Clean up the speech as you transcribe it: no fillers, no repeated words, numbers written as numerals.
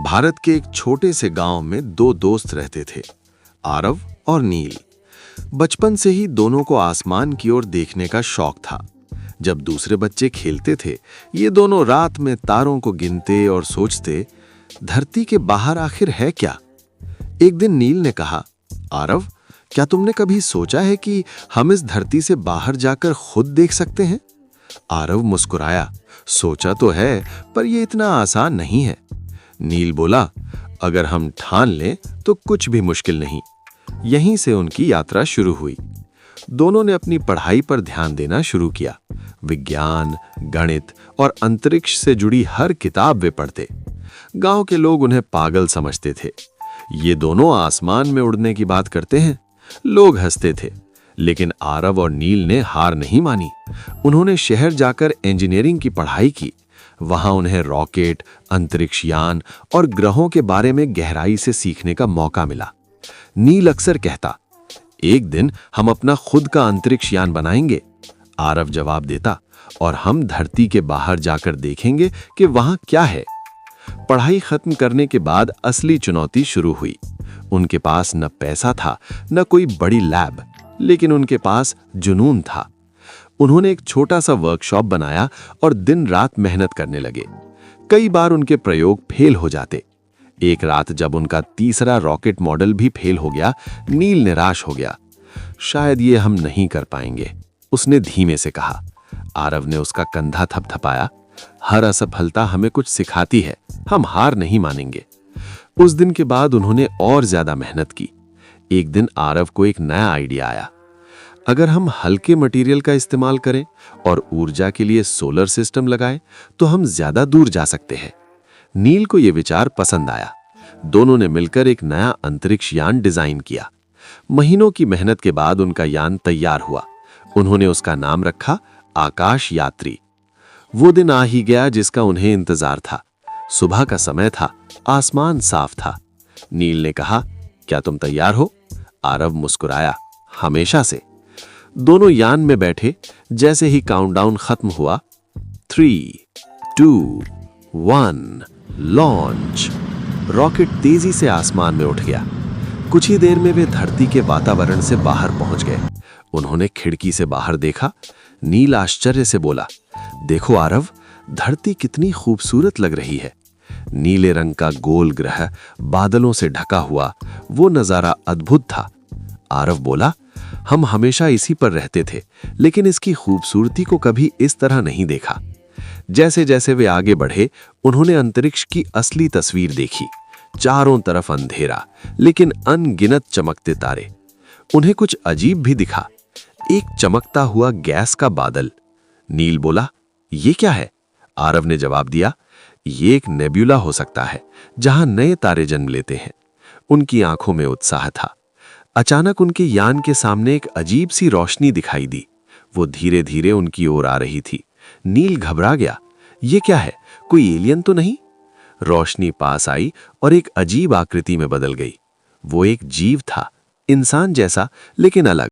भारत के एक छोटे से गांव में दो दोस्त रहते थे, आरव और नील। बचपन से ही दोनों को आसमान की ओर देखने का शौक था। जब दूसरे बच्चे खेलते थे, ये दोनों रात में तारों को गिनते और सोचते, धरती के बाहर आखिर है क्या। एक दिन नील ने कहा, आरव, क्या तुमने कभी सोचा है कि हम इस धरती से बाहर जाकर खुद देख सकते हैं? आरव मुस्कुराया, सोचा तो है, पर यह इतना आसान नहीं है। नील बोला, अगर हम ठान लें तो कुछ भी मुश्किल नहीं। यहीं से उनकी यात्रा शुरू हुई। दोनों ने अपनी पढ़ाई पर ध्यान देना शुरू किया। विज्ञान, गणित और अंतरिक्ष से जुड़ी हर किताब वे पढ़ते। गांव के लोग उन्हें पागल समझते थे। ये दोनों आसमान में उड़ने की बात करते हैं। लोग हंसते थे, लेकिन आरव और नील ने हार नहीं मानी। उन्होंने शहर जाकर इंजीनियरिंग की पढ़ाई की। वहां उन्हें रॉकेट, अंतरिक्ष यान और ग्रहों के बारे में गहराई से सीखने का मौका मिला। नील अक्सर कहता, एक दिन हम अपना खुद का अंतरिक्ष यान बनाएंगे। आरव जवाब देता, और हम धरती के बाहर जाकर देखेंगे कि वहां क्या है। पढ़ाई खत्म करने के बाद असली चुनौती शुरू हुई। उनके पास न पैसा था, न कोई बड़ी लैब, लेकिन उनके पास जुनून था। उन्होंने एक छोटा सा वर्कशॉप बनाया और दिन रात मेहनत करने लगे। कई बार उनके प्रयोग फेल हो जाते। एक रात जब उनका तीसरा रॉकेट मॉडल भी फेल हो गया, नील निराश हो गया। शायद ये हम नहीं कर पाएंगे, उसने धीमे से कहा। आरव ने उसका कंधा थपथपाया। हर असफलता हमें कुछ सिखाती है, हम हार नहीं मानेंगे। उस दिन के बाद उन्होंने और ज्यादा मेहनत की। एक दिन आरव को एक नया आइडिया आया। अगर हम हल्के मटेरियल का इस्तेमाल करें और ऊर्जा के लिए सोलर सिस्टम लगाएं, तो हम ज्यादा दूर जा सकते हैं। नील को यह विचार पसंद आया। दोनों ने मिलकर एक नया अंतरिक्ष यान डिजाइन किया। महीनों की मेहनत के बाद उनका यान तैयार हुआ। उन्होंने उसका नाम रखा आकाश यात्री। वो दिन आ ही गया जिसका उन्हें इंतजार था। सुबह का समय था, आसमान साफ था। नील ने कहा, क्या तुम तैयार हो? आरव मुस्कुराया, हमेशा से। दोनों यान में बैठे। जैसे ही काउंटडाउन खत्म हुआ, 3, 2, 1, लॉन्च। रॉकेट तेजी से आसमान में उठ गया। कुछ ही देर में वे धरती के वातावरण से बाहर पहुंच गए। उन्होंने खिड़की से बाहर देखा। नील आश्चर्य से बोला, देखो आरव, धरती कितनी खूबसूरत लग रही है। नीले रंग का गोल ग्रह बादलों से ढका हुआ, वो नजारा अद्भुत था। आरव बोला, हम हमेशा इसी पर रहते थे, लेकिन इसकी खूबसूरती को कभी इस तरह नहीं देखा। जैसे जैसे वे आगे बढ़े, उन्होंने अंतरिक्ष की असली तस्वीर देखी। चारों तरफ अंधेरा, लेकिन अनगिनत चमकते तारे। उन्हें कुछ अजीब भी दिखा, एक चमकता हुआ गैस का बादल। नील बोला, ये क्या है? आरव ने जवाब दिया, ये एक नेब्यूला हो सकता है, जहां नए तारे जन्म लेते हैं। उनकी आंखों में उत्साह था। अचानक उनके यान के सामने एक अजीब सी रोशनी दिखाई दी। वो धीरे धीरे उनकी ओर आ रही थी। नील घबरा गया, ये क्या है? कोई एलियन तो नहीं? रोशनी पास आई और एक अजीब आकृति में बदल गई। वो एक जीव था, इंसान जैसा, लेकिन अलग।